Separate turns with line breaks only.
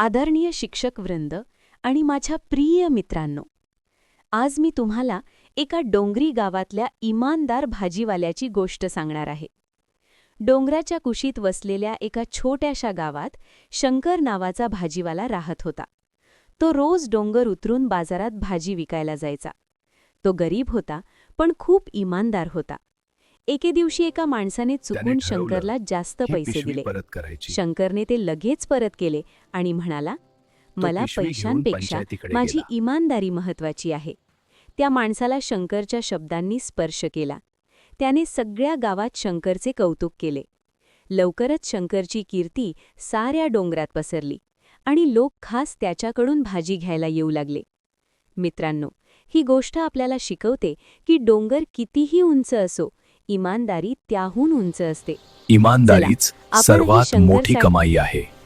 आदरणीय शिक्षक वृंद आणि माझ्या प्रिय मित्रांनो, आज मी तुम्हाला एका डोंगरी गावातल्या इमानदार भाजीवाल्याची गोष्ट सांगणार आहे. डोंगराच्या कुशीत वसलेल्या एका छोट्याशा गावात शंकर नावाचा भाजीवाला राहत होता. तो रोज डोंगर उतरून बाजारात भाजी विकायला जायचा. तो गरीब होता, पण खूप इमानदार होता. एके दिवशी एका माणसाने चुकून शंकरला जास्त पैसे दिले. शंकरने ते लगेच परत केले आणि म्हणाला, मला पैशांपेक्षा माझी इमानदारी महत्वाची आहे. त्या माणसाला शंकरच्या शब्दांनी स्पर्श केला. त्याने सगळ्या गावात शंकरचे कौतुक केले. लवकरच शंकरची कीर्ती साऱ्या डोंगरात पसरली आणि लोक खास त्याच्याकडून भाजी घ्यायला येऊ लागले. मित्रांनो, ही गोष्ट आपल्याला शिकवते की डोंगर कितीही उंच असो, इमानदारी त्याहून उंच असते.
इमानदारीच सर्वात मोठी कमाई आहे.